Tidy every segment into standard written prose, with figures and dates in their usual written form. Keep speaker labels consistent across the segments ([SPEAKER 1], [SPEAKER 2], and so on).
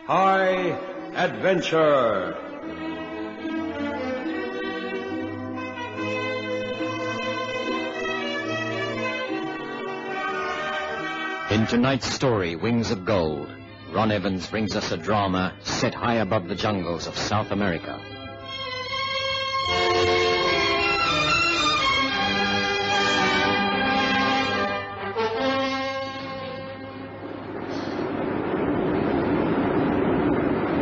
[SPEAKER 1] High Adventure.
[SPEAKER 2] In tonight's story, Wings of Gold, Ron Evans brings us a drama set high above the jungles of South America.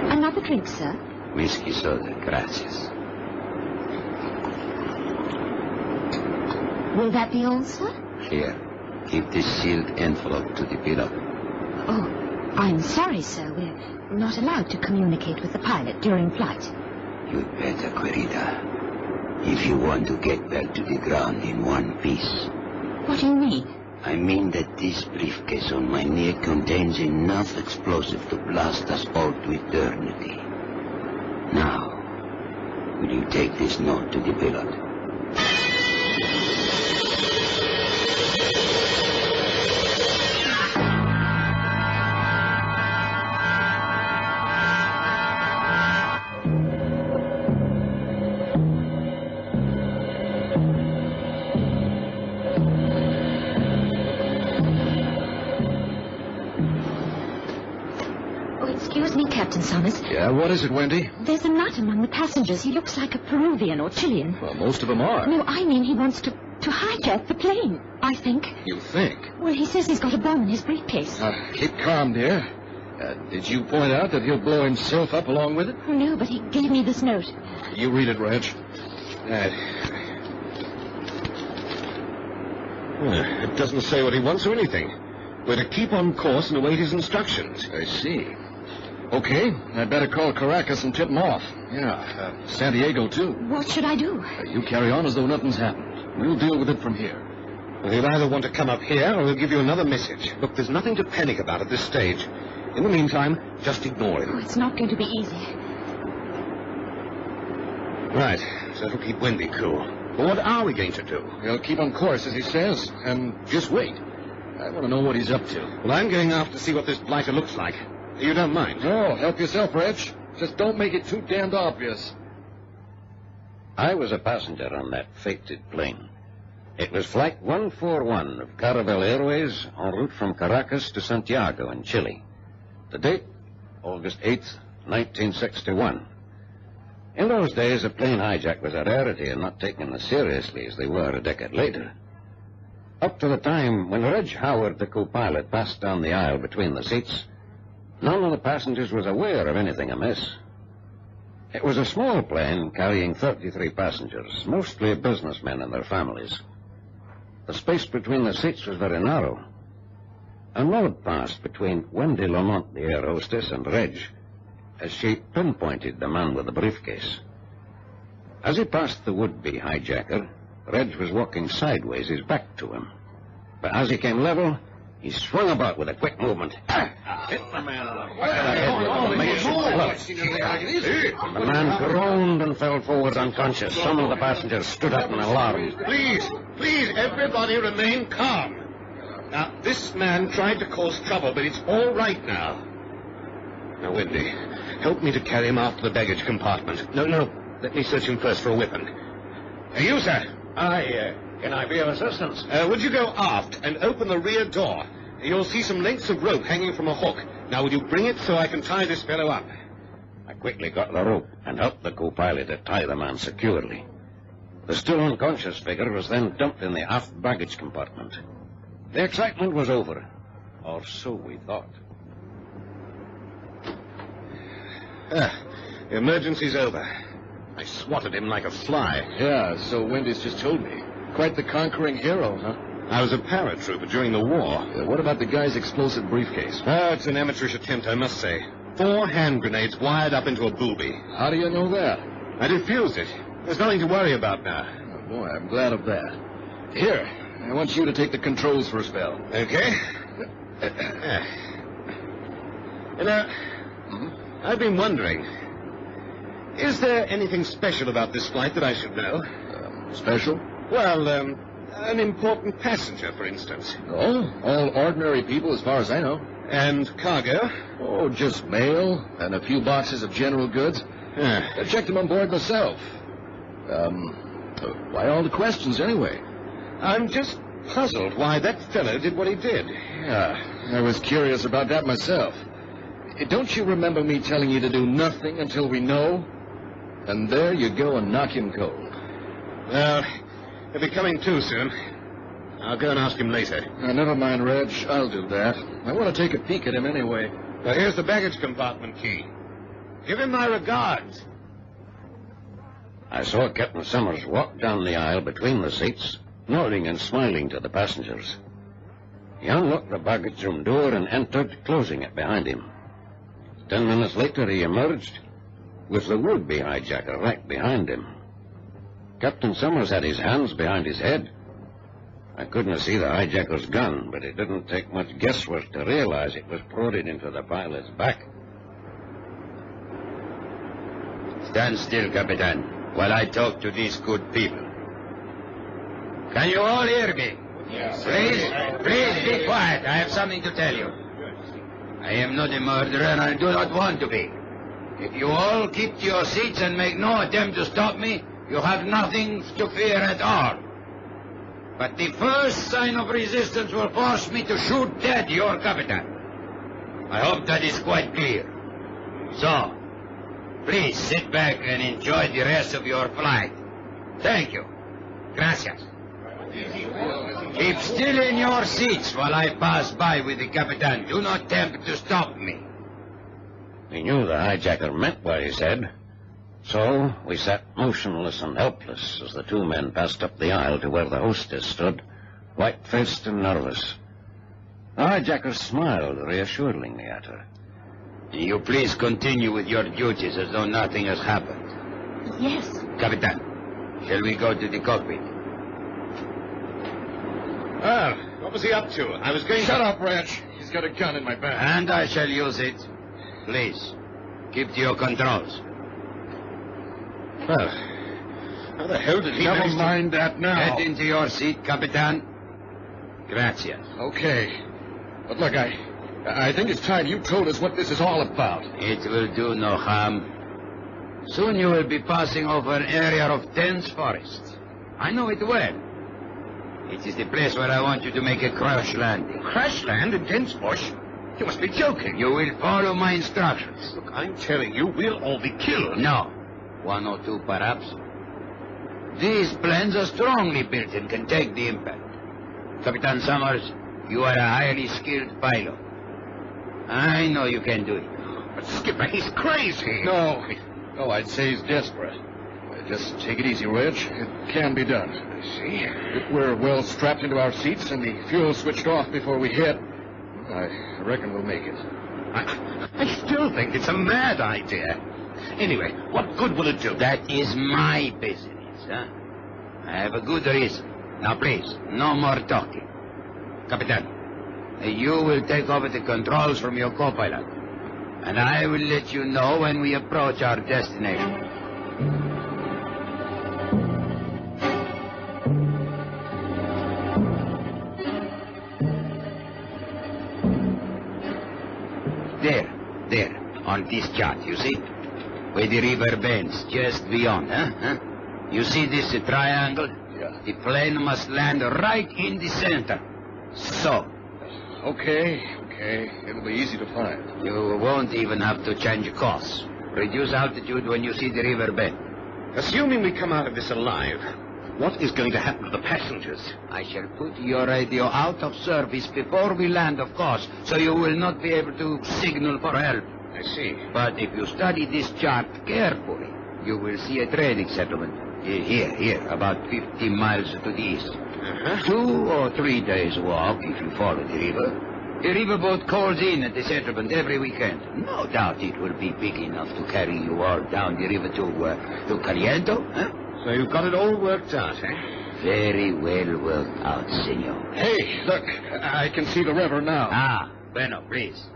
[SPEAKER 3] Another drink, sir?
[SPEAKER 4] Whiskey soda, gracias.
[SPEAKER 3] Will that be all, sir?
[SPEAKER 4] Here, keep this sealed envelope to the pillow.
[SPEAKER 3] Oh, I'm sorry, sir. We're not allowed to communicate with the pilot during flight.
[SPEAKER 4] You'd better, Querida. If you want to get back to the ground in one piece.
[SPEAKER 3] What do you mean?
[SPEAKER 4] I mean that this briefcase on my neck contains enough explosive to blast us all to eternity. Now, will you take this note to the pilot?
[SPEAKER 3] Excuse me, Captain Summers.
[SPEAKER 5] Yeah, what is it, Wendy?
[SPEAKER 3] There's a nut among the passengers. He looks like a Peruvian or Chilean.
[SPEAKER 5] Well, most of them are.
[SPEAKER 3] No, I mean he wants to hijack the plane, I think.
[SPEAKER 5] You think?
[SPEAKER 3] Well, he says he's got a bomb in his briefcase.
[SPEAKER 5] Keep calm, dear. Did you point out that he'll blow himself up along with it?
[SPEAKER 3] Oh, no, but he gave me this note.
[SPEAKER 5] You read it, Reg. It doesn't say what he wants or anything. We're to keep on course and await his instructions. I see. Okay, I'd better call Caracas and tip him off. Yeah, San Diego, too.
[SPEAKER 3] What should I do?
[SPEAKER 5] You carry on as though nothing's happened. We'll deal with it from here. Well, he'll either want to come up here or he'll give you another message. Look, there's nothing to panic about at this stage. In the meantime, just ignore him.
[SPEAKER 3] Oh, it's not going to be easy.
[SPEAKER 5] Right, so it'll keep Wendy cool. But what are we going to do? We'll keep on course, as he says, and just wait. I want to know what he's up to. Well, I'm going off to see what this blighter looks like. You don't mind? No, help yourself, Reg. Just don't make it too damned obvious.
[SPEAKER 4] I was a passenger on that fated plane. It was Flight 141 of Caravel Airways en route from Caracas to Santiago in Chile. The date, August 8th, 1961. In those days, a plane hijack was a rarity and not taken as seriously as they were a decade later. Up to the time when Reg Howard, the co-pilot, passed down the aisle between the seats, none of the passengers was aware of anything amiss. It was a small plane carrying 33 passengers, mostly businessmen and their families. The space between the seats was very narrow. A note passed between Wendy Lamont, the air hostess, and Reg, as she pinpointed the man with the briefcase. As he passed the would-be hijacker, Reg was walking sideways, his back to him. But as he came level, he swung about with a quick movement. Hit the man on the head. The man groaned and fell forward unconscious. Some of the passengers stood up in alarm.
[SPEAKER 5] Please, everybody remain calm. Now, this man tried to cause trouble, but it's all right now. Now, Wendy, help me to carry him out to the baggage compartment. No, let me search him first for a weapon. You, sir.
[SPEAKER 4] Can I be of assistance?
[SPEAKER 5] Would you go aft and open the rear door? You'll see some lengths of rope hanging from a hook. Now, will you bring it so I can tie this fellow up?
[SPEAKER 4] I quickly got the rope and helped the co-pilot to tie the man securely. The still unconscious figure was then dumped in the aft baggage compartment. The excitement was over, or so we thought.
[SPEAKER 5] The emergency's over. I swatted him like a fly. Yeah, so Wendy's just told me. Quite the conquering hero, huh? I was a paratrooper during the war. What about the guy's explosive briefcase? It's an amateurish attempt, I must say. 4 hand grenades wired up into a booby. How do you know that? I defused it. There's nothing to worry about now. Oh, boy, I'm glad of that. Here, I want you to take the controls for a spell. Okay. I've been wondering, is there anything special about this flight that I should know? Special? Well, an important passenger, for instance. Oh, all ordinary people as far as I know. And cargo?
[SPEAKER 6] Oh, just mail and a few boxes of general goods. I checked them on board myself. Why all the questions, anyway?
[SPEAKER 5] I'm just puzzled why that fellow did what he did.
[SPEAKER 6] Yeah, I was curious about that myself. Don't you remember me telling you to do nothing until we know? And there you go and knock him cold.
[SPEAKER 5] Well, he'll be coming too soon. I'll go and ask him later.
[SPEAKER 6] Never mind, Reg. I'll do that. I want to take a peek at him anyway.
[SPEAKER 5] Well, here's the baggage compartment key. Give him my regards.
[SPEAKER 4] I saw Captain Summers walk down the aisle between the seats, nodding and smiling to the passengers. He unlocked the baggage room door and entered, closing it behind him. 10 minutes later, he emerged with the would-be hijacker right behind him. Captain Summers had his hands behind his head. I couldn't see the hijacker's gun, but it didn't take much guesswork to realize it was prodded into the pilot's back.
[SPEAKER 7] Stand still, Capitan, while I talk to these good people. Can you all hear me?
[SPEAKER 6] Yes.
[SPEAKER 7] Please be quiet. I have something to tell you. I am not a murderer, and I do not want to be. If you all keep to your seats and make no attempt to stop me, you have nothing to fear at all. But the first sign of resistance will force me to shoot dead your Capitan. I hope that is quite clear. So, please sit back and enjoy the rest of your flight. Thank you. Gracias. Keep still in your seats while I pass by with the Capitan. Do not attempt to stop me.
[SPEAKER 4] We knew the hijacker meant what he said. So we sat motionless and helpless as the two men passed up the aisle to where the hostess stood, white-faced and nervous. The hijacker smiled reassuringly at her.
[SPEAKER 7] You please continue with your duties as though nothing has happened.
[SPEAKER 3] Yes.
[SPEAKER 7] Capitan, shall we go to the cockpit?
[SPEAKER 5] Well, what was he up to? I was going
[SPEAKER 6] Shut up, Reg. He's got a gun in my bag.
[SPEAKER 7] And I shall use it. Please, keep to your controls.
[SPEAKER 5] Well, how the hell did he
[SPEAKER 6] Never
[SPEAKER 5] manage to...
[SPEAKER 6] mind that now.
[SPEAKER 7] Get into your seat, Capitan. Gracias.
[SPEAKER 6] Okay. But look, I think it's time you told us what this is all about.
[SPEAKER 7] It will do no harm. Soon you will be passing over an area of dense forest. I know it well. It is the place where I want you to make a crash landing.
[SPEAKER 5] Crash land in dense bush? You must be joking.
[SPEAKER 7] You will follow my instructions.
[SPEAKER 5] Look, I'm telling you, we'll all be killed.
[SPEAKER 7] No. 1 or 2, perhaps. These planes are strongly built and can take the impact. Captain Summers, you are a highly skilled pilot. I know you can do it.
[SPEAKER 5] But Skipper, he's crazy.
[SPEAKER 6] No, I'd say he's desperate. Just take it easy, Reg. It can be done.
[SPEAKER 5] See?
[SPEAKER 6] If we're well strapped into our seats and the fuel switched off before we hit, I reckon we'll make it.
[SPEAKER 5] I still think it's a mad idea. Anyway, what good will it do?
[SPEAKER 7] That is my business, huh? I have a good reason. Now, please, no more talking. Capitan, you will take over the controls from your co-pilot, and I will let you know when we approach our destination. There, on this chart, you see? Where the river bends, just beyond, huh? You see this triangle?
[SPEAKER 6] Yeah.
[SPEAKER 7] The plane must land right in the center. So.
[SPEAKER 6] Okay. It'll be easy to find.
[SPEAKER 7] You won't even have to change course. Reduce altitude when you see the river bend.
[SPEAKER 5] Assuming we come out of this alive, what is going to happen to the passengers?
[SPEAKER 7] I shall put your radio out of service before we land, of course, so you will not be able to signal for help.
[SPEAKER 5] I see.
[SPEAKER 7] But if you study this chart carefully, you will see a trading settlement. Here, about 50 miles to the east. 2 or 3 days' walk if you follow the river. The riverboat calls in at the settlement every weekend. No doubt it will be big enough to carry you all down the river to Caliento, huh?
[SPEAKER 5] So you've got it all worked out, eh?
[SPEAKER 7] Very well worked out, senor.
[SPEAKER 6] Hey, look, I can see the river now.
[SPEAKER 7] Ah, bueno, please.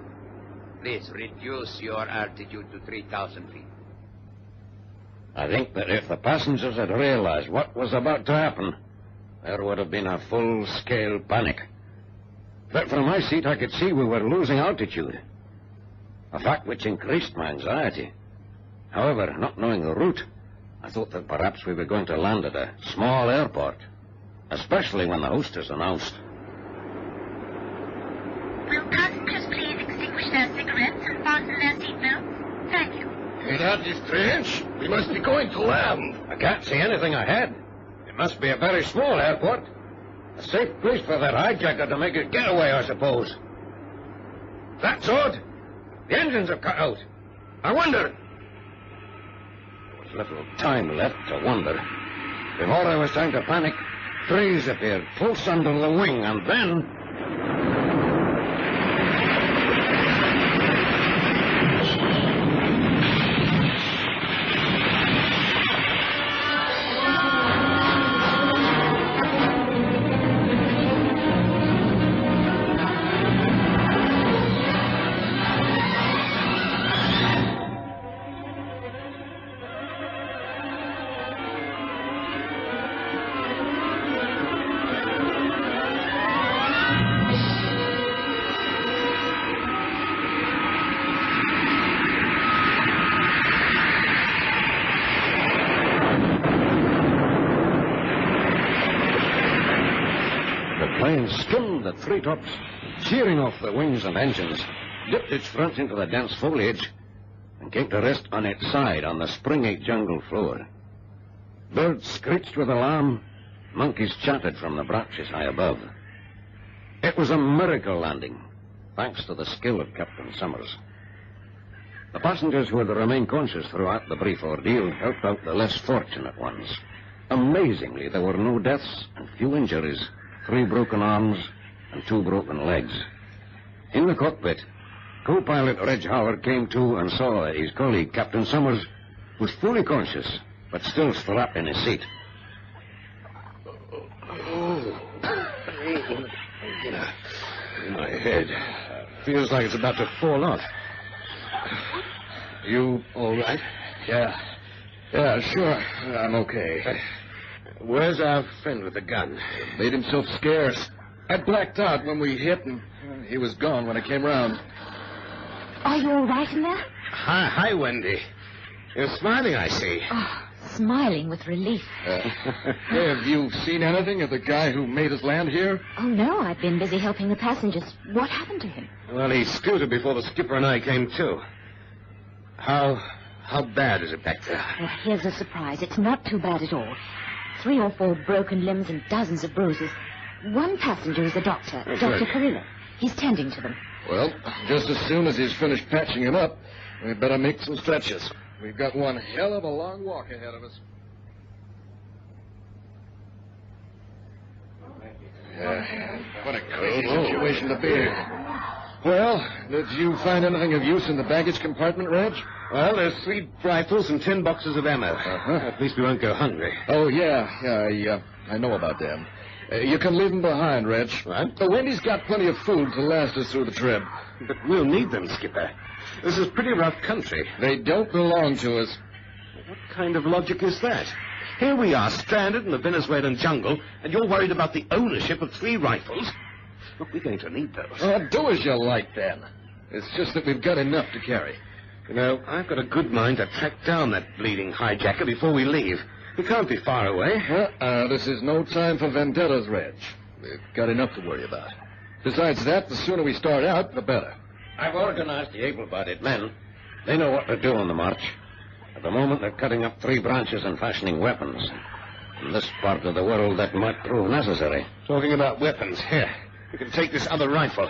[SPEAKER 7] Please reduce your altitude to 3,000 feet.
[SPEAKER 4] I think that if the passengers had realized what was about to happen, there would have been a full-scale panic. But from my seat, I could see we were losing altitude, a fact which increased my anxiety. However, not knowing the route, I thought that perhaps we were going to land at a small airport, especially when the hostess announced.
[SPEAKER 8] Will passengers please extinguish their cigarettes and fasten their seatbelts? Thank you.
[SPEAKER 5] Ain't that strange? We must be going to land.
[SPEAKER 4] I can't see anything ahead. It must be a very small airport. A safe place for that hijacker to make his getaway, I suppose. That's odd. The engines have cut out. I wonder. There was little time left to wonder. Before I was trying to panic, trees appeared close under the wing, and then... The plane skimmed the treetops, shearing off the wings and engines, dipped its front into the dense foliage, and came to rest on its side on the springy jungle floor. Birds screeched with alarm, monkeys chattered from the branches high above. It was a miracle landing, thanks to the skill of Captain Summers. The passengers who had remained conscious throughout the brief ordeal helped out the less fortunate ones. Amazingly, there were no deaths and few injuries, 3 broken arms and 2 broken legs. In the cockpit, co-pilot Reg Howard came to and saw that his colleague, Captain Summers, was fully conscious, but still strapped in his seat.
[SPEAKER 5] My head feels like it's about to fall off. You all right?
[SPEAKER 6] Yeah, sure. I'm okay.
[SPEAKER 5] Where's our friend with the gun?
[SPEAKER 6] Made himself scarce. I blacked out when we hit, and he was gone when I came round.
[SPEAKER 3] Are you all right in there?
[SPEAKER 5] Hi, Wendy. You're smiling, I see.
[SPEAKER 3] Oh, smiling with relief.
[SPEAKER 6] Hey, have you seen anything of the guy who made us land here?
[SPEAKER 3] Oh, no, I've been busy helping the passengers. What happened to him?
[SPEAKER 5] Well, he scooted before the skipper and I came to. How bad is it back there?
[SPEAKER 3] Well, here's a surprise. It's not too bad at all. 3 or 4 broken limbs and dozens of bruises. One passenger is a doctor, Dr. Carrillo. He's tending to them.
[SPEAKER 6] Well, just as soon as he's finished patching him up, we'd better make some stretches. We've got one hell of a long walk ahead of us. What a crazy situation to be in. Well, did you find anything of use in the baggage compartment, Reg?
[SPEAKER 5] Well, there's 3 rifles and 10 boxes of ammo. At least we won't go hungry.
[SPEAKER 6] Oh, yeah, I know about them. You can leave them behind, Reg.
[SPEAKER 5] What?
[SPEAKER 6] The Wendy's got plenty of food to last us through the trip.
[SPEAKER 5] But we'll need them, Skipper. This is pretty rough country.
[SPEAKER 6] They don't belong to us.
[SPEAKER 5] What kind of logic is that? Here we are, stranded in the Venezuelan jungle, and you're worried about the ownership of 3 rifles? Look, we're going to need those.
[SPEAKER 6] Oh, do as you like, then. It's just that we've got enough to carry.
[SPEAKER 5] You know, I've got a good mind to track down that bleeding hijacker before we leave. We can't be far away.
[SPEAKER 6] This is no time for vendettas, Reg. We've got enough to worry about. Besides that, the sooner we start out, the better.
[SPEAKER 4] I've organized the able-bodied men. They know what to do on the march. At the moment, they're cutting up 3 branches and fashioning weapons. In this part of the world, that might prove necessary.
[SPEAKER 5] Talking about weapons, here. You can take this other rifle.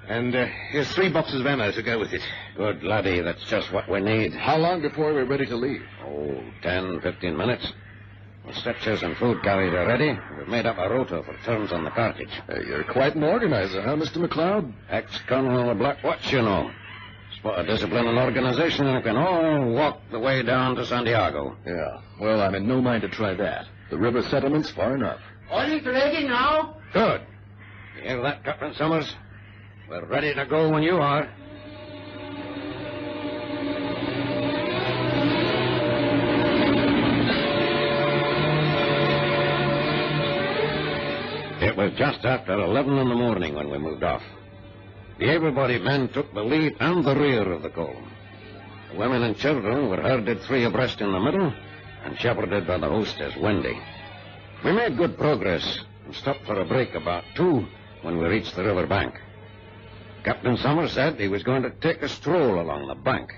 [SPEAKER 5] And here's 3 boxes of ammo to go with it.
[SPEAKER 4] Good, laddie. That's just what we need.
[SPEAKER 6] How long before we're ready to leave?
[SPEAKER 4] 10, 15 minutes. The stretchers and food carriers are ready. We've made up a rota for turns on the cartage.
[SPEAKER 6] You're quite an organizer, huh, Mr. McLeod?
[SPEAKER 4] Ex-colonel of the Black Watch, you know. Spot of discipline and organization, and we can all walk the way down to Santiago.
[SPEAKER 6] Yeah. Well, I'm in no mind to try that. The river settlement's far enough.
[SPEAKER 7] All is ready now?
[SPEAKER 4] Good. You hear that, Captain Summers? We're ready to go when you are. It was just after 11 in the morning when we moved off. The able-bodied men took the lead and the rear of the column. The women and children were herded 3 abreast in the middle and shepherded by the hostess, Wendy. We made good progress and stopped for a break about 2 when we reached the river bank. Captain Summers said he was going to take a stroll along the bank,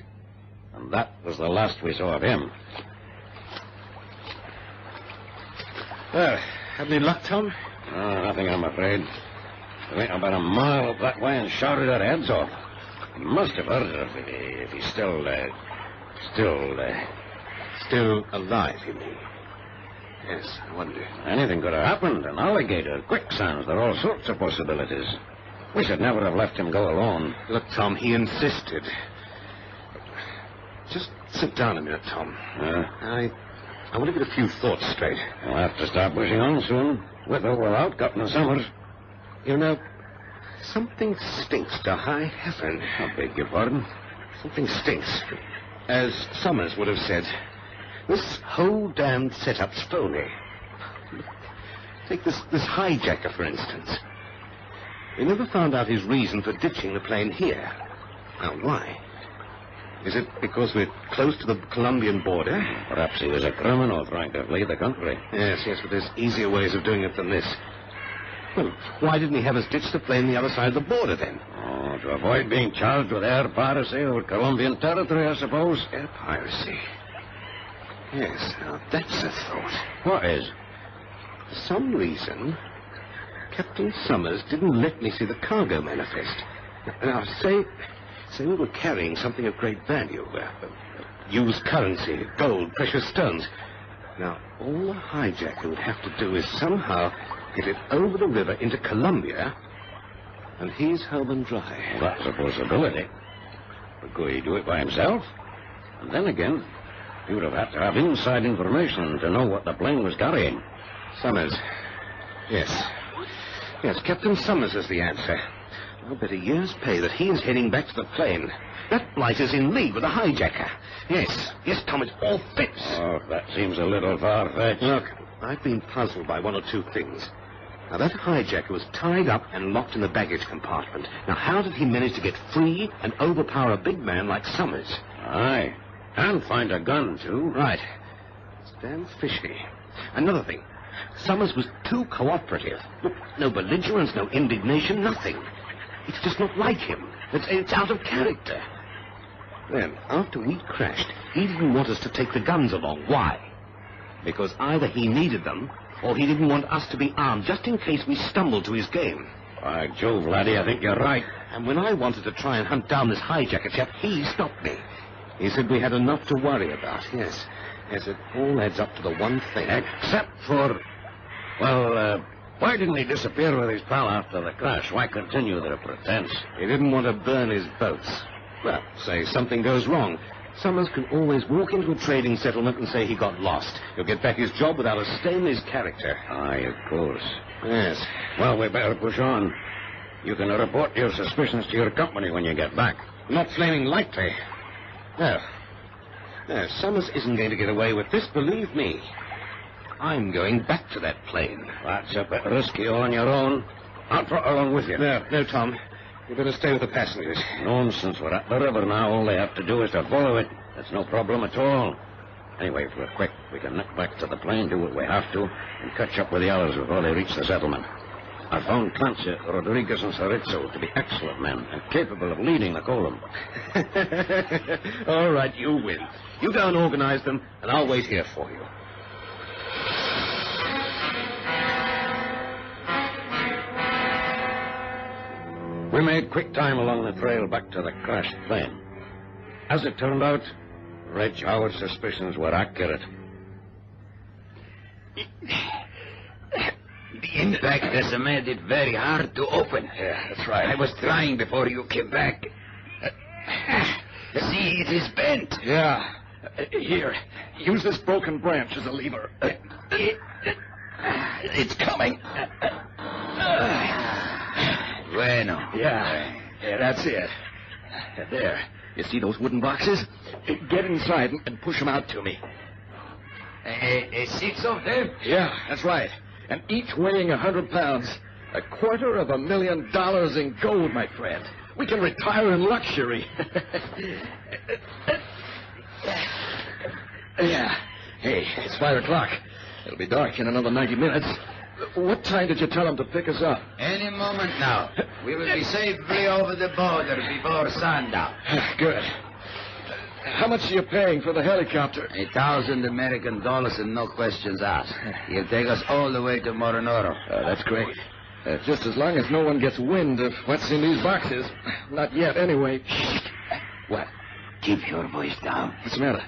[SPEAKER 4] and that was the last we saw of him.
[SPEAKER 5] Well, have any luck, Tom?
[SPEAKER 4] No, nothing, I'm afraid. We went about a mile up that way and shouted our heads off. He must have heard us if he's still
[SPEAKER 5] alive, you mean? Yes, I wonder.
[SPEAKER 4] Anything could have happened. An alligator, quicksands, there are all sorts of possibilities. We should never have left him go alone.
[SPEAKER 5] Look, Tom, he insisted. Just sit down a minute, Tom. I want to get a few thoughts straight.
[SPEAKER 4] We'll have to start pushing on soon, with or without Captain Summers.
[SPEAKER 5] You know, something stinks to high heaven.
[SPEAKER 4] I beg your pardon?
[SPEAKER 5] Something stinks. As Summers would have said, this whole damned setup's phony. Take this hijacker, for instance. We never found out his reason for ditching the plane here. Now, why? Is it because we're close to the Colombian border?
[SPEAKER 4] Perhaps he was a criminal trying to flee the country.
[SPEAKER 5] Yes, but there's easier ways of doing it than this. Well, why didn't he have us ditch the plane the other side of the border, then?
[SPEAKER 4] Oh, to avoid being charged with air piracy over Colombian territory, I suppose.
[SPEAKER 5] Air piracy? Yes, now that's a thought.
[SPEAKER 4] What is?
[SPEAKER 5] For some reason, Captain Summers didn't let me see the cargo manifest. Now, say we were carrying something of great value. Used currency, gold, precious stones. Now, all the hijacker would have to do is somehow get it over the river into Colombia, and he's home and dry.
[SPEAKER 4] Well, that's a possibility. But could he do it by himself? And then again, he would have had to have inside information to know what the plane was carrying.
[SPEAKER 5] Summers. Yes, Captain Summers is the answer. I'll bet a year's pay that he is heading back to the plane. That blight is in league with the hijacker. Yes, Tom, it all fits.
[SPEAKER 4] Oh, that seems a little far-fetched.
[SPEAKER 5] Look, I've been puzzled by one or two things. Now, that hijacker was tied up and locked in the baggage compartment. Now, how did he manage to get free and overpower a big man like Summers?
[SPEAKER 4] Aye, and find a gun, too.
[SPEAKER 5] Right. It's damn fishy. Another thing. Summers was too cooperative. Look, no belligerence, no indignation, nothing. It's just not like him. It's out of character. Then, after we crashed, he didn't want us to take the guns along. Why? Because either he needed them, or he didn't want us to be armed, just in case we stumbled to his game.
[SPEAKER 4] By Jove, laddie, I think you're right.
[SPEAKER 5] And when I wanted to try and hunt down this hijacker chap, he stopped me. He said we had enough to worry about. Yes, it all adds up to the one thing.
[SPEAKER 4] Except for... Well, why didn't he disappear with his pal after the crash? Why continue their pretense?
[SPEAKER 5] He didn't want to burn his boats. Well, say something goes wrong. Summers can always walk into a trading settlement and say he got lost. He'll get back his job without a stain in his character.
[SPEAKER 4] Aye, of course.
[SPEAKER 5] Yes.
[SPEAKER 4] Well, we better push on. You can report your suspicions to your company when you get back.
[SPEAKER 5] Not flaming lightly. No, Summers isn't going to get away with this, believe me. I'm going back to that plane.
[SPEAKER 4] That's a bit risky all on your own. I'll trot along with you.
[SPEAKER 5] No, Tom. You better stay with the passengers.
[SPEAKER 4] Nonsense. We're at the river now. All they have to do is to follow it. That's no problem at all. Anyway, if we're quick, we can nip back to the plane, do what we have to, and catch up with the others before they reach the settlement. I found Clancy, Rodriguez, and Cerizzo to be excellent men and capable of leading the column.
[SPEAKER 5] All right, you win. You go and organize them, and I'll wait here for you.
[SPEAKER 4] We made quick time along the trail back to the crashed plane. As it turned out, Reg Howard's suspicions were accurate.
[SPEAKER 7] The impact has made it very hard to open.
[SPEAKER 5] Yeah, that's right.
[SPEAKER 7] I was trying before you came back. See, it is bent.
[SPEAKER 6] Yeah. Here, use this broken branch as a lever.
[SPEAKER 7] It's coming. Bueno.
[SPEAKER 6] Yeah, that's it. There. You see those wooden boxes? Get inside and push them out to me.
[SPEAKER 7] 6 of them?
[SPEAKER 6] Yeah, that's right. and each weighing 100 pounds. $250,000 in gold, my friend. We can retire in luxury. Yeah. Hey, it's 5 o'clock. It'll be dark in another 90 minutes. What time did you tell them to pick us up?
[SPEAKER 7] Any moment now. We will be safely over the border before sundown.
[SPEAKER 6] Good. How much are you paying for the helicopter?
[SPEAKER 7] 1,000 American dollars and no questions asked. He'll take us all the way to Moronoro.
[SPEAKER 6] That's great. Just as long as no one gets wind of what's in these boxes. Not yet, anyway. What?
[SPEAKER 7] Keep your voice down.
[SPEAKER 6] What's the matter?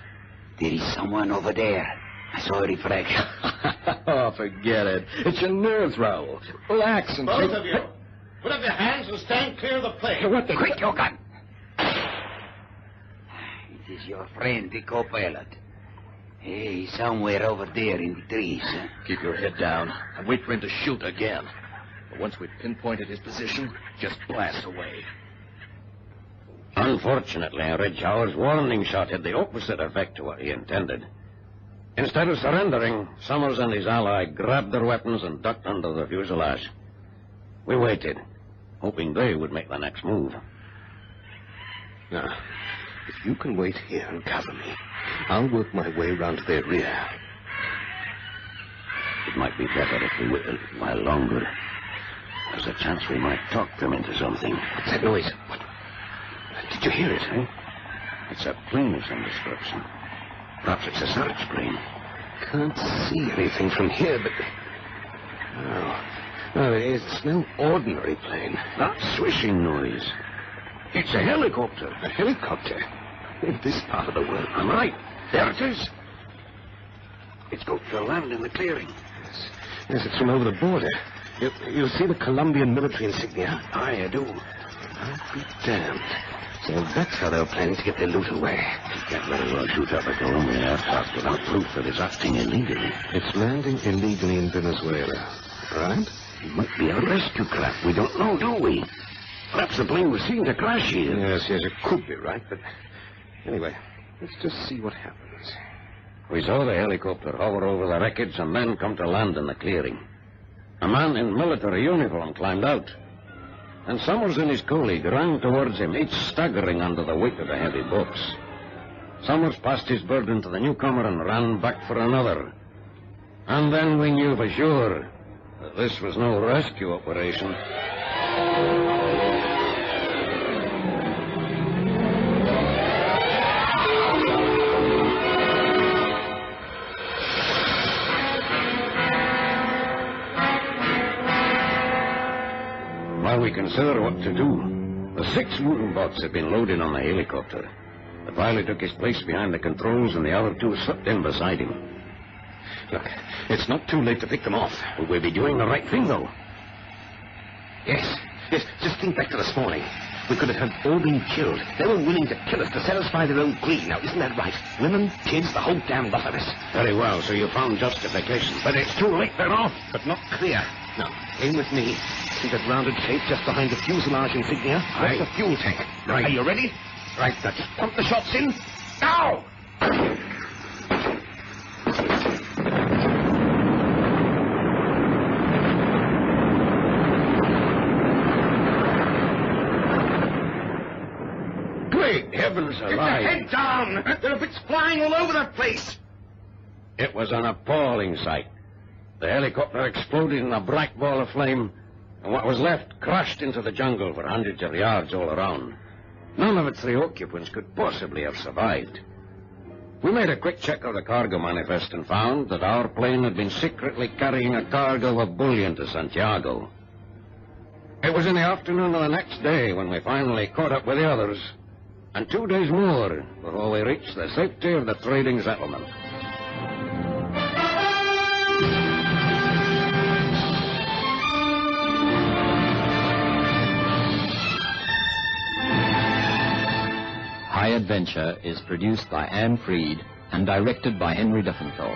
[SPEAKER 7] There is someone over there. I saw a reflection.
[SPEAKER 6] Oh, forget it. It's your nerves, Raoul. Relax and
[SPEAKER 5] Both of you. Put up your hands and stand clear of the plane.
[SPEAKER 6] What the...
[SPEAKER 7] Quick, your gun. It is your friend, the co-pilot. Hey, he's somewhere over there in the trees.
[SPEAKER 6] Keep your head down and wait for him to shoot again. But once we've pinpointed his position, just blast away.
[SPEAKER 4] Unfortunately, Ridgehauer's warning shot had the opposite effect to what he intended. Instead of surrendering, Summers and his ally grabbed their weapons and ducked under the fuselage. We waited, hoping they would make the next move.
[SPEAKER 5] Now, if you can wait here and cover me, I'll work my way round to their rear.
[SPEAKER 4] It might be better if we waited a while longer. There's a chance we might talk them into something.
[SPEAKER 5] What's that noise? What? Did you hear it, eh?
[SPEAKER 4] It's a plane of some description. Perhaps it's a search plane.
[SPEAKER 5] Can't see anything from here, but... No, it's no ordinary plane.
[SPEAKER 4] That swishing noise. It's a helicopter.
[SPEAKER 5] A helicopter? In this part of the world?
[SPEAKER 4] I'm right. There it is. It's going to land in the clearing.
[SPEAKER 5] Yes, it's from over the border. You see the Colombian military insignia?
[SPEAKER 4] Aye, I do.
[SPEAKER 5] I'll be damned. So that's how they're planning to get their loot away.
[SPEAKER 4] You can't very well shoot up a Colombian aircraft without proof that it's acting illegally.
[SPEAKER 5] It's landing illegally in Venezuela, right?
[SPEAKER 4] It might be a rescue craft. We don't know, do we? Perhaps the plane was seen to crash here.
[SPEAKER 5] Yes, it could be right, but... Anyway, let's just see what happens.
[SPEAKER 4] We saw the helicopter hover over the wreckage and then come to land in the clearing. A man in military uniform climbed out. And Summers and his colleague ran towards him, each staggering under the weight of the heavy box. Summers passed his burden to the newcomer and ran back for another. And then we knew for sure that this was no rescue operation. While we consider what to do, the 6 wooden bots had been loaded on the helicopter. The pilot took his place behind the controls, and the other 2 slipped in beside him.
[SPEAKER 5] Look, it's not too late to pick them off.
[SPEAKER 4] We'll be doing the right thing, though.
[SPEAKER 5] Yes. Just think back to this morning. We could have had all been killed. They were willing to kill us to satisfy their own greed. Now, isn't that right? Women, kids, the whole damn lot of us.
[SPEAKER 4] Very well, so you found justification. But it's too late, they're off.
[SPEAKER 5] But not clear. No, aim with me. See that rounded shape just behind the fuselage insignia?
[SPEAKER 4] Aye.
[SPEAKER 5] That's the fuel tank.
[SPEAKER 4] Right.
[SPEAKER 5] Are you ready?
[SPEAKER 4] Right, that's...
[SPEAKER 5] Pump the shots in. Now!
[SPEAKER 4] Great heavens alive.
[SPEAKER 5] Get your head down! There are bits flying all over the place.
[SPEAKER 4] It was an appalling sight. The helicopter exploded in a black ball of flame, and what was left crashed into the jungle for hundreds of yards all around. None of its 3 occupants could possibly have survived. We made a quick check of the cargo manifest and found that our plane had been secretly carrying a cargo of bullion to Santiago. It was in the afternoon of the next day when we finally caught up with the others, and 2 days more before we reached the safety of the trading settlement.
[SPEAKER 2] High Adventure is produced by Anne Freed and directed by Henry Duffenthal.